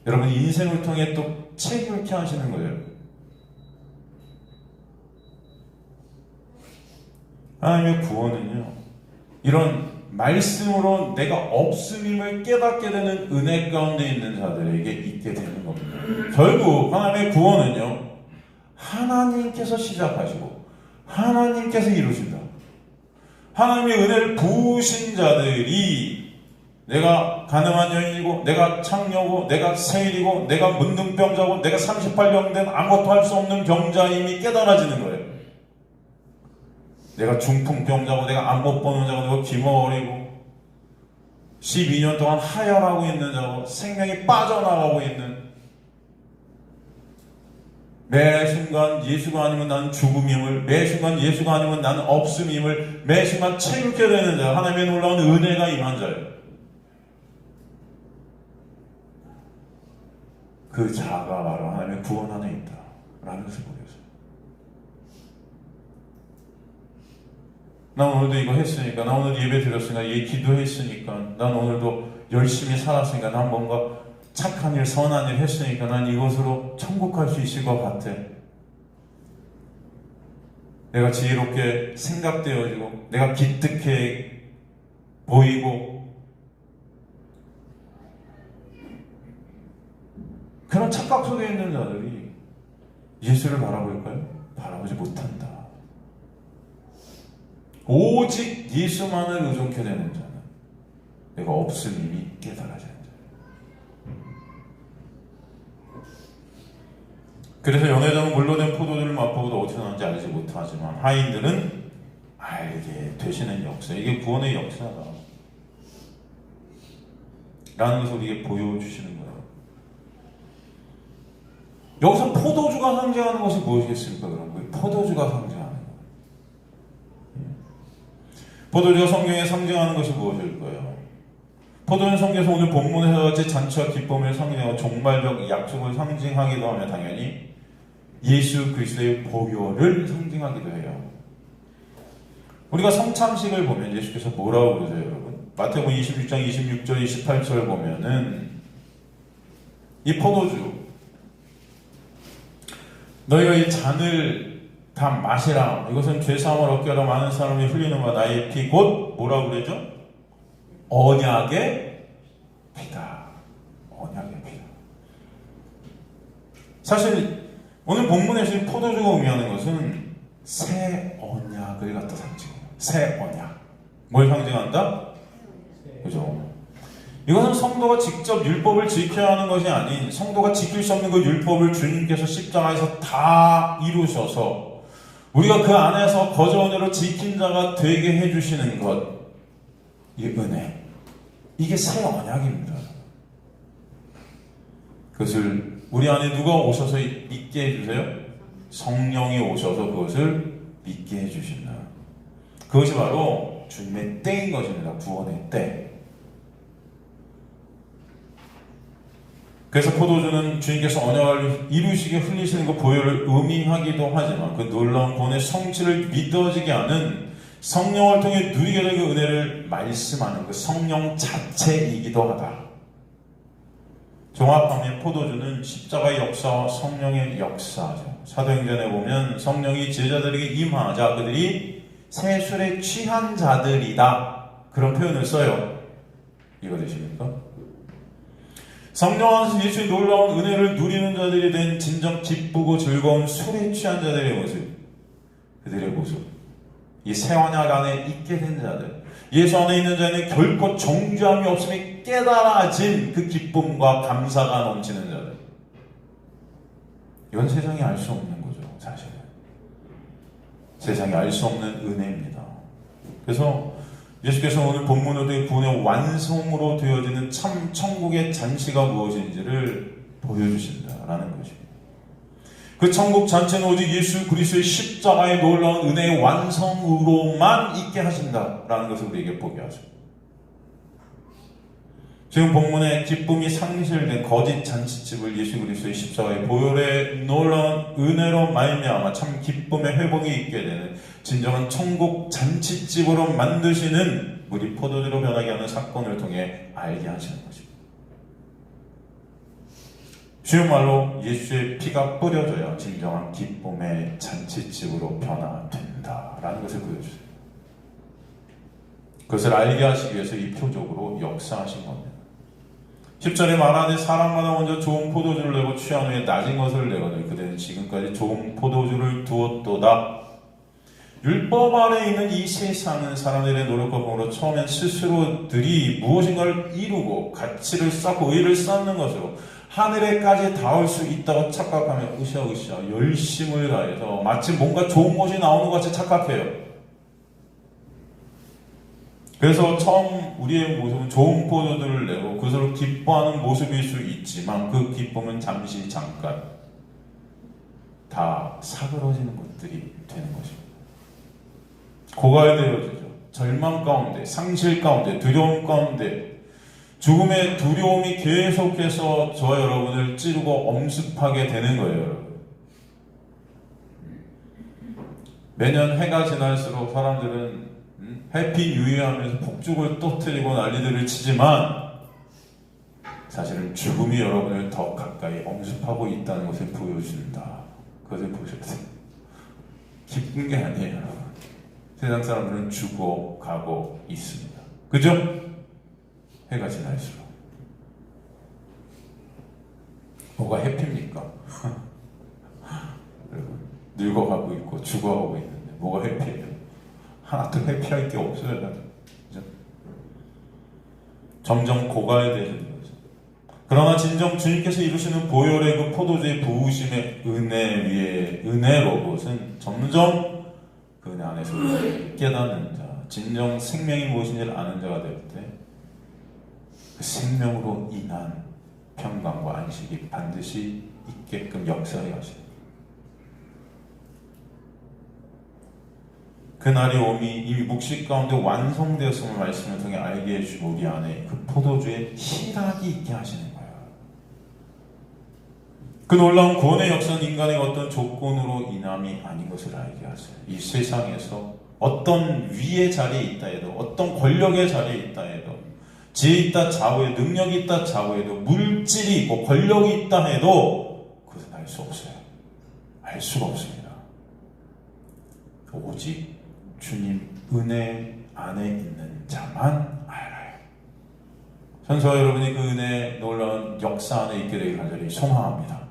여러분 인생을 통해 또 책임있게 하시는 거예요. 하나님의 구원은요, 이런 말씀으로 내가 없음임을 깨닫게 되는 은혜 가운데 있는 자들에게 있게 되는 겁니다. 결국 하나님의 구원은요, 하나님께서 시작하시고 하나님께서 이루신다. 하나님의 은혜를 부으신 자들이 내가 가늠한 여인이고, 내가 창녀고, 내가 세일이고, 내가 문둥병자고, 내가 38년 된 아무것도 할 수 없는 병자임이 깨달아지는 거예요. 내가 중풍병자고, 내가 안 못 보는 자고, 내가 기머거리고 12년 동안 하혈하고 있는 자고, 생명이 빠져나가고 있는, 매 순간 예수가 아니면 나는 죽음임을, 매 순간 예수가 아니면 나는 없음임을 매 순간 체육해 되는 자, 하나님의 놀라운 은혜가 임한 자예요. 그 자아가 바로 하나님의 구원 안에 있다 라는 것을 보여줘요. 난 오늘도 이거 했으니까, 난 오늘 예배 드렸으니까, 기도했으니까, 난 오늘도 열심히 살았으니까, 난 뭔가 착한 일, 선한 일 했으니까 난 이것으로 천국 갈 수 있을 것 같아. 내가 지혜롭게 생각되어지고 내가 기특해 보이고 그런 착각 속에 있는 자들이 예수를 바라볼까요? 바라보지 못한다. 오직 예수만을 의존케 되는 자는 내가 없음임이 깨달아지는 자. 그래서 연회장은 물로된 포도주를 맛보고도 어떻게 나는지 알지 못하지만 하인들은 알게 되시는 역사, 이게 구원의 역사다 라는 것을 우리에게 보여주시는 거예요. 여기서 포도주가 상징하는 것이 무엇이겠습니까? 그런 거예요. 포도주가 상징하는 거예요. 포도주가 성경에 상징하는 것이 무엇일까요? 포도주는 성경에서 오늘 본문에서 같이 잔치와 기쁨을 상징하고 종말적 약속을 상징하기도 하며 당연히 예수 그리스도의 보혈을 상징하기도 해요. 우리가 성찬식을 보면 예수께서 뭐라고 그러세요, 여러분? 마태복음 26장 26절 28절 보면은 이 포도주 너희가 이 잔을 다 마시라. 이것은 죄사함을 얻게 하러 많은 사람이 흘리는 바 나의 피 곧 뭐라고 그러죠? 언약의 피다. 언약의 피다. 사실 오늘 본문에서 포도주가 의미하는 것은 새 언약을 갖다 상징해요. 새 언약. 뭘 상징한다? 그죠? 이것은 성도가 직접 율법을 지켜야 하는 것이 아닌 성도가 지킬 수 없는 그 율법을 주님께서 십자가에서 다 이루셔서 우리가 그 안에서 거저 은혜로 지킨 자가 되게 해주시는 것, 이 은혜, 이게 새 언약입니다. 그것을 우리 안에 누가 오셔서 믿게 해주세요? 성령이 오셔서 그것을 믿게 해주신다. 그것이 바로 주님의 때인 것입니다. 구원의 때. 그래서 포도주는 주님께서 언약을 이루시게 흘리시는 그 보혈을 의미하기도 하지만 그 놀라운 구원의 성취를 믿어지게 하는 성령을 통해 누리게 될 그 은혜를 말씀하는 그 성령 자체이기도 하다. 종합하면 포도주는 십자가의 역사와 성령의 역사죠. 사도행전에 보면 성령이 제자들에게 임하자 그들이 새 술에 취한 자들이다. 그런 표현을 써요. 이거 되십니까? 성령 안에서 예수의 놀라운 은혜를 누리는 자들이 된 진정 기쁘고 즐거운 술에 취한 자들의 모습, 그들의 모습, 이 새 언약 안에 있게 된 자들, 예수 안에 있는 자는 결코 정죄함이 없음이 깨달아진 그 기쁨과 감사가 넘치는 자들. 이건 세상이 알 수 없는 거죠, 사실은. 세상이 알 수 없는 은혜입니다. 그래서 예수께서 오늘 본문으로 구원의 완성으로 되어지는 참 천국의 잔치가 무엇인지를 보여주신다라는 것입니다. 그 천국 잔치는 오직 예수 그리스도의 십자가의 놀라운 은혜의 완성으로만 있게 하신다라는 것을 우리에게 보게 하죠. 지금 본문에 기쁨이 상실된 거짓 잔치집을 예수 그리스도의 십자가의 보혈의 놀라운 은혜로 말미암아 참 기쁨의 회복이 있게 되는 진정한 천국 잔치집으로 만드시는 물이 포도주로 변하게 하는 사건을 통해 알게 하시는 것입니다. 쉬운 말로 예수의 피가 뿌려져야 진정한 기쁨의 잔치집으로 변화된다라는 것을 보여주세요. 그것을 알게 하시기 위해서 이 표적으로 역사하신 겁니다. 10절에 말하되 사람마다 먼저 좋은 포도주를 내고 취한 후에 낮은 것을 내거늘 그들은 지금까지 좋은 포도주를 두었도다. 율법 아래 있는 이 세상은 사람들의 노력과 공으로 처음엔 스스로들이 무엇인가를 이루고 가치를 쌓고 의를 쌓는 것으로 하늘에까지 닿을 수 있다고 착각하며 으쌰으쌰 열심을 다해서 마치 뭔가 좋은 것이 나오는 것 같이 착각해요. 그래서 처음 우리의 모습은 좋은 포도주를 내고 그것으로 기뻐하는 모습일 수 있지만 그 기쁨은 잠시 잠깐 다 사그러지는 것들이 되는 것입니다. 고갈되어지죠. 절망 가운데, 상실 가운데, 두려움 가운데 죽음의 두려움이 계속해서 저와 여러분을 찌르고 엄습하게 되는 거예요, 여러분. 매년 해가 지날수록 사람들은 해피 뉴이어 하면서 폭죽을 터뜨리고 난리들을 치지만 사실은 죽음이 여러분을 더 가까이 엄습하고 있다는 것을 보여준다. 그것을 보셔야 돼요. 기쁜 게 아니에요, 여러분. 세상 사람들은 죽어가고 있습니다. 그죠? 해가 지날수록. 뭐가 해피입니까? 여러분, 늙어가고 있고 죽어가고 있는데 뭐가 해피해요? 하나도 해피할 게 없어요. 그죠? 점점 고갈되는 거죠. 그러나 진정 주님께서 이루시는 보혈의 그 포도주의 부으심의 은혜 위에 은혜로 그것은 점점 그 은혜 안에서 깨닫는 자, 진정 생명이 무엇인지를 아는 자가 될 때 그 생명으로 인한 평강과 안식이 반드시 있게끔 역사해 가시는 그날이 오미 이미 묵식 가운데 완성되었음을 말씀을 통해 알게 해주시고 우리 안에 그 포도주의 희락이 있게 하시는 거예요. 그 놀라운 구원의 역사는 인간의 어떤 조건으로 인함이 아닌 것을 알게 하세요. 이 세상에서 어떤 위의 자리에 있다 해도, 어떤 권력의 자리에 있다 해도, 지혜 있다 좌우에, 능력이 있다 좌우에도, 물질이 있고 권력이 있다 해도 그것은 알 수 없어요. 알 수가 없습니다. 오직 주님 은혜 안에 있는 자만 알아요. 선수와 여러분이 그 은혜의 놀라운 역사 안에 있게 되길 간절히 소망합니다.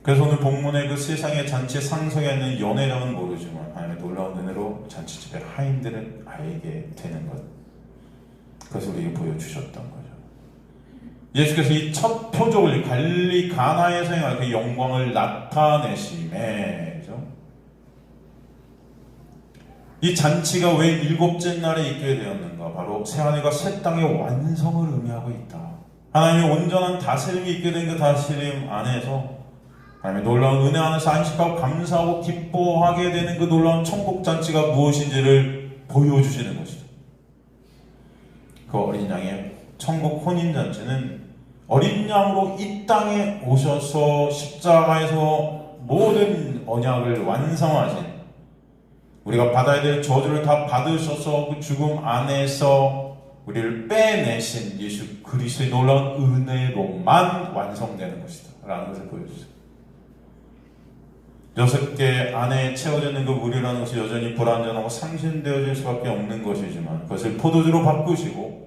그래서 오늘 본문의 그 세상의 잔치에 상속에 있는 연회장은 모르지만 하나님의 놀라운 은혜로 잔치집에 하인들은 알게 되는 것, 그것을 우리에게 보여주셨던 거죠. 예수께서 이 첫 표적을 갈릴리 가나에서 행한 그 영광을 나타내심에, 그죠? 이 잔치가 왜 일곱째 날에 있게 되었는가? 바로 새하늘과 새 땅의 완성을 의미하고 있다. 하나님의 온전한 다스림이 있게 된 그 다스림 안에서 하나님의 놀라운 은혜 안에서 안식하고 감사하고 기뻐하게 되는 그 놀라운 천국 잔치가 무엇인지를 보여주시는 것이다. 그 어린 양의 천국 혼인 잔치는 어린 양으로 이 땅에 오셔서 십자가에서 모든 언약을 완성하신, 우리가 받아야 될 저주를 다 받으셔서 그 죽음 안에서 우리를 빼내신 예수 그리스도의 놀라운 은혜로만 완성되는 것이다 라는 것을 보여주세요. 6개 안에 채워져 있는 그 물이라는 것이 여전히 불완전하고 상신되어질 수밖에 없는 것이지만 그것을 포도주로 바꾸시고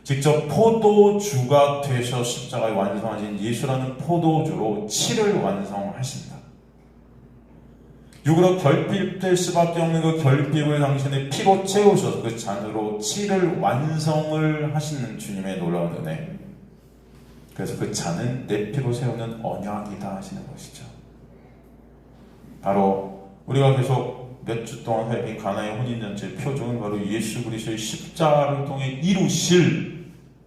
직접 포도주가 되셔 십자가에 완성하신 예수라는 포도주로 칠을 완성하신다. 육으로 결핍될 수밖에 없는 그 결핍을 당신의 피로 채우셔서 그 잔으로 칠을 완성을 하시는 주님의 놀라운 은혜. 그래서 그 잔은 내 피로 세우는 언약이다 하시는 것이죠. 바로 우리가 계속 몇 주 동안 살핀 가나의 혼인잔치의 표적은 바로 예수 그리스도의 십자가를 통해 이루실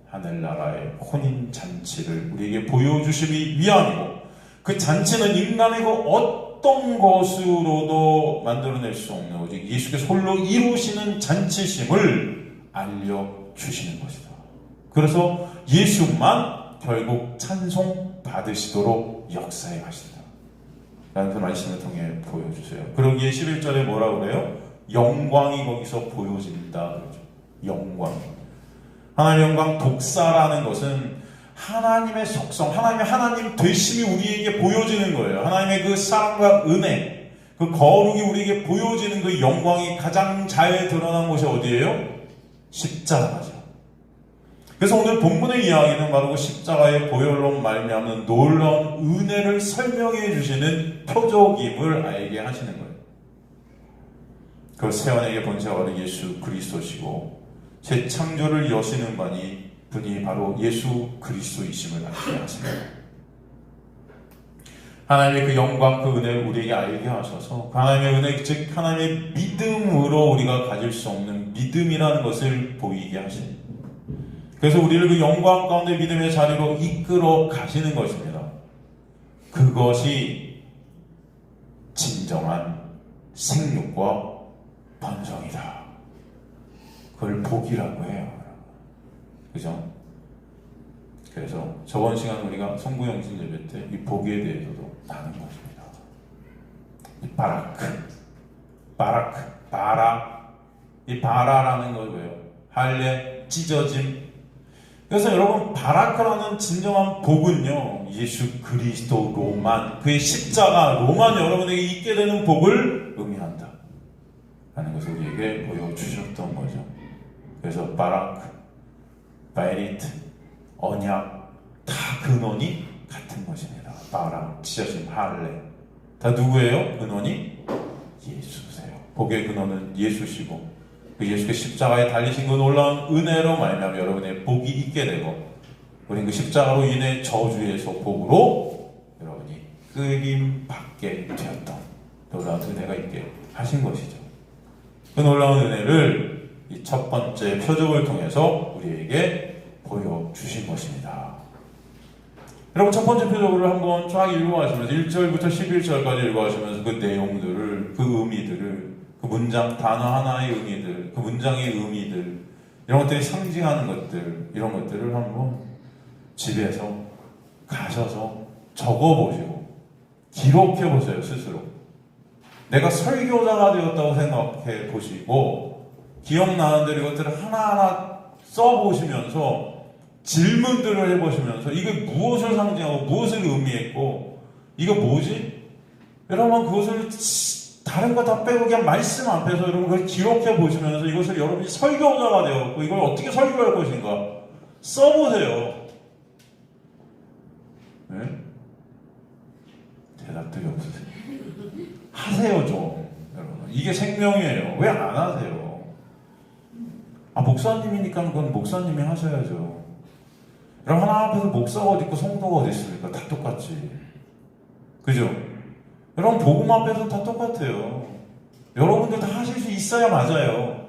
하늘나라의 혼인잔치를 우리에게 보여주시기 위함이고, 그 잔치는 인간의 그 어떤 것으로도 만들어낼 수 없는 오직 예수께서 홀로 이루시는 잔치심을 알려주시는 것이다. 그래서 예수만 결국 찬송 받으시도록 역사해 가신다 라는 그 말씀을 통해 보여주세요. 그러기에 11절에 뭐라고 그래요? 영광이 거기서 보여진다 그러죠. 영광. 하나님의 영광, 독사라는 것은 하나님의 속성, 하나님의 하나님 되심이 우리에게 보여지는 거예요. 하나님의 그 사랑과 은혜, 그 거룩이 우리에게 보여지는 그 영광이 가장 잘 드러난 곳이 어디예요? 십자가죠. 그래서 오늘 본문의 이야기는 바로 그 십자가의 보혈로 말미암는 놀라운 은혜를 설명해 주시는 표적임을 알게 하시는 거예요. 그 세원에게 본체가 바로 예수 그리스도시고 새 창조를 여시는 분이 바로 예수 그리스도이심을 알게 하십니다. 하나님의 그 영광, 그 은혜를 우리에게 알게 하셔서 그 하나님의 은혜, 즉 하나님의 믿음으로 우리가 가질 수 없는 믿음이라는 것을 보이게 하십니다. 그래서 우리를 그 영광 가운데 믿음의 자리로 이끌어 가시는 것입니다. 그것이 진정한 생육과 번성이다. 그걸 복이라고 해요. 그죠? 그래서 저번 시간 우리가 송구영신 예배 때 이 복에 대해서도 나눈 것입니다. 이 바라. 이 바라라는 걸 왜요? 할례, 찢어짐. 그래서 여러분, 바라크라는 진정한 복은요, 예수 그리스도로만, 그의 십자가로만 여러분에게 있게 되는 복을 의미한다 라는 것을 우리에게 보여주셨던 거죠. 그래서 바라크, 바이리트, 언약, 다 근원이 같은 것입니다. 바라, 찢어짐, 할례, 다 누구예요? 근원이 예수세요. 복의 근원은 예수시고, 그 예수의 십자가에 달리신 그 놀라운 은혜로 말미암아 여러분의 복이 있게 되고, 우리는 그 십자가로 인해 저주에서 복으로 여러분이 끌림 받게 되었던 놀라운 은혜가 있게 하신 것이죠. 그 놀라운 은혜를 이 첫 번째 표적을 통해서 우리에게 보여주신 것입니다. 여러분, 첫 번째 표적을 한번 쫙 읽어가시면서 1절부터 11절까지 읽어가시면서 그 내용들을, 그 의미들을, 그 문장 단어 하나의 의미들, 그 문장의 의미들, 이런 것들이 상징하는 것들, 이런 것들을 한번 집에서 가셔서 적어보시고 기록해보세요. 스스로 내가 설교자가 되었다고 생각해 보시고, 기억나는 대로 이것들을 하나하나 써보시면서 질문들을 해보시면서 이게 무엇을 상징하고 무엇을 의미했고, 이거 뭐지? 여러분, 그것을 다른 거 다 빼고 그냥 말씀 앞에서 여러분 그걸 기록해 보시면서 이것을 여러분이 설교자가 되었고 이걸 어떻게 설교할 것인가 써보세요. 네? 대답들이 없으세요. 하세요 좀. 여러분, 이게 생명이에요. 왜 안 하세요? 목사님이니까 그건 목사님이 하셔야죠. 여러분, 하나 앞에서 목사가 어디 있고 성도가 어디 있습니까? 다 똑같지. 그죠? 여러분, 복음 앞에서는 다 똑같아요. 여러분들 다 하실 수 있어야 맞아요.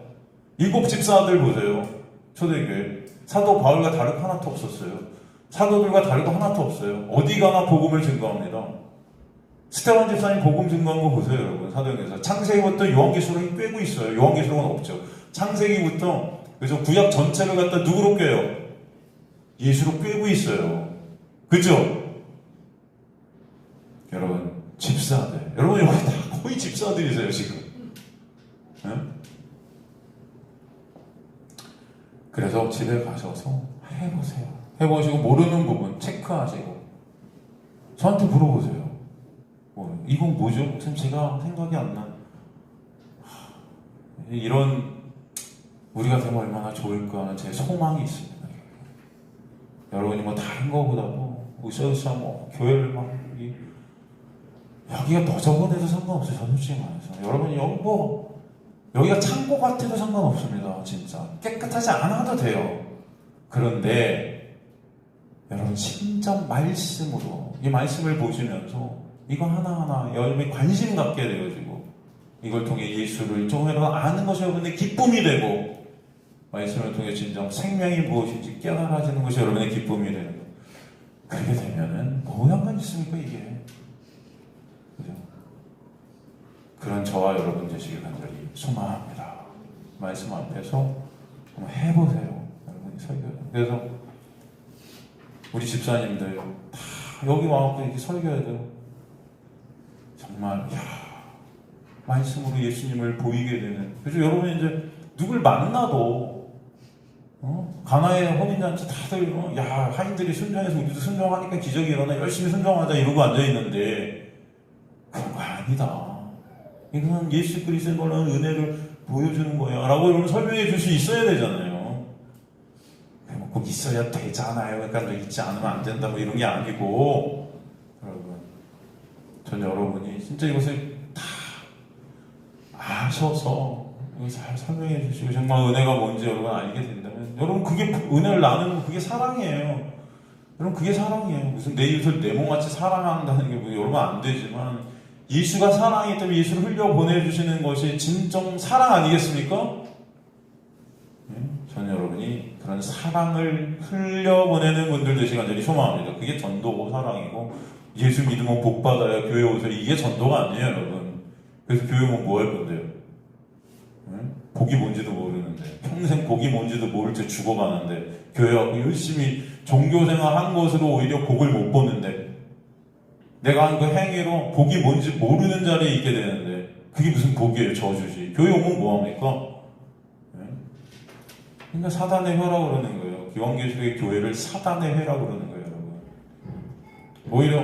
7 집사들 보세요. 초대교회. 사도 바울과 다를 거 하나도 없었어요. 사도들과 다를 거 하나도 없어요. 어디 가나 복음을 증거합니다. 스테반 집사님 복음 증거한 거 보세요, 여러분. 사도행전에서. 창세기부터 요한계시록이 꿰고 있어요. 요한계시록은 없죠. 창세기부터, 그래서 구약 전체를 갖다 누구로 꿰요? 예수로 꿰고 있어요. 그죠? 여러분, 집사들. 여러분, 여기 다 거의 집사들이세요, 지금. 네? 그래서 집에 가셔서 해보세요. 해보시고, 모르는 부분 체크하시고, 저한테 물어보세요. 이건 뭐죠? 무슨 제가 생각이 안 나. 이런, 우리가 되면 얼마나 좋을까 하는 제 소망이 있습니다. 여러분이 다른 거보다 으쌰으쌰 교회를 여기가 너저분해도 상관없어요. 솔직히 말해서. 여러분이 여기가 창고 같아도 상관없습니다. 진짜. 깨끗하지 않아도 돼요. 그런데, 여러분, 진짜 말씀으로, 이 말씀을 보시면서, 이거 하나하나 여러분이 관심 갖게 되어지고, 이걸 통해 예수를 조금이라도 아는 것이 여러분의 기쁨이 되고, 말씀을 통해 진정 생명이 무엇인지 깨달아지는 것이 여러분의 기쁨이 되는 거. 그렇게 되면은 뭐 상관 있습니까, 이게? 그죠? 그런 저와 여러분 되시길 간절히 소망합니다. 말씀 앞에서 한번 해보세요. 여러분이 설교. 그래서 우리 집사님들 다 여기 와서 이렇게 설교해야 돼요. 정말 말씀으로 예수님을 보이게 되는. 그래서 여러분이 이제 누굴 만나도 가나의 혼인잔치 다들 하인들이 순종해서 우리도 순종하니까 기적이 일어나 열심히 순종하자 이러고 앉아있는데 그런 거 아니다. 이거는 예수 그리스도의 놀라운 은혜를 보여주는 거야 라고 여러분 설명해 줄 수 있어야 되잖아요. 꼭 있어야 되잖아요. 그러니까 있지 않으면 안 된다 이런 게 아니고, 여러분, 전 여러분이 진짜 이것을 다 아셔서 잘 설명해 주시고 정말 은혜가 뭔지 여러분 알게 된다면, 여러분 그게 은혜를 나누는 그게 사랑이에요. 여러분 그게 사랑이에요. 무슨 내 이웃을 내 몸같이 사랑한다는 게 여러분 안 되지만, 예수가 사랑이기 때문에 예수를 흘려 보내주시는 것이 진정 사랑 아니겠습니까? 저는 여러분이 그런 사랑을 흘려 보내는 분들 되시길 간절히 소망합니다. 그게 전도고 사랑이고, 예수 믿으면 복 받아요. 교회 오세요. 이게 전도가 아니에요, 여러분. 그래서 교회 오면 뭐 할 건데요? 복이 뭔지도 모르는데, 평생 복이 뭔지도 모를 채 죽어가는데, 교회 와서 열심히 종교생활 한 것으로 오히려 복을 못 보는데, 내가 한 그 행위로 복이 뭔지 모르는 자리에 있게 되는데, 그게 무슨 복이에요? 저주지. 교회 오면 뭐합니까? 그러니까 사단의 회라고 그러는 거예요. 기원교식의 교회를 사단의 회라고 그러는 거예요, 여러분. 오히려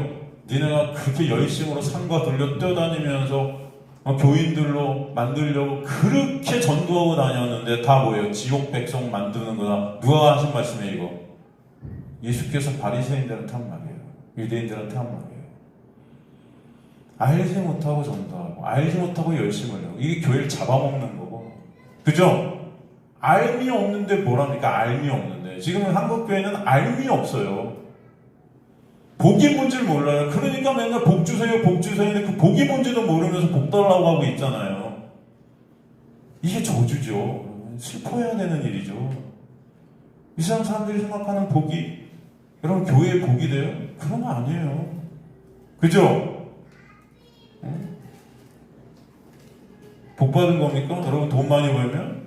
니네가 그렇게 열심으로 산과 들려 뛰어다니면서 교인들로 만들려고 그렇게 전도하고 다녔는데 다 뭐예요? 지옥 백성 만드는 거다. 누가 하신 말씀이에요, 이거? 예수께서 바리새인들한테 한 말이에요. 유대인들한테 한 말이에요. 알지 못하고 전도하고 알지 못하고 열심을 하고 이게 교회를 잡아먹는 거고, 그죠? 알미 없는데 뭐랍니까? 알미 없는데. 지금 한국교회는 알미 없어요. 복이 뭔지를 몰라요. 그러니까 맨날 복 주세요, 복 주세요. 근데 그 복이 뭔지도 모르면서 복 달라고 하고 있잖아요. 이게 저주죠. 슬퍼해야 되는 일이죠. 이 세상 사람들이 생각하는 복이 여러분 교회의 복이 돼요? 그런 거 아니에요. 그죠? 복 받은 겁니까? 여러분 돈 많이 벌면?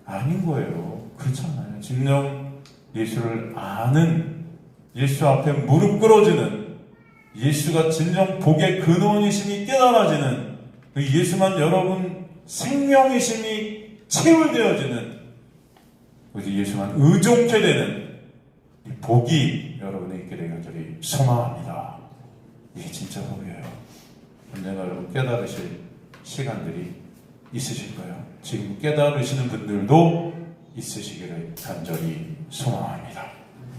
아닌 거예요. 그렇잖아요. 진정 예수를 아는, 예수 앞에 무릎 꿇어지는, 예수가 진정 복의 근원이심이 깨달아지는, 그 예수만 여러분 생명이심이 체울되어지는, 예수만 의존케 되는 이 복이 여러분에 있게 되길 간절히 소망합니다. 이게 진짜 복이에요. 언젠가 여러분 깨달으실 시간들이 있으실 거예요. 지금 깨달으시는 분들도 있으시기를 간절히 소망합니다.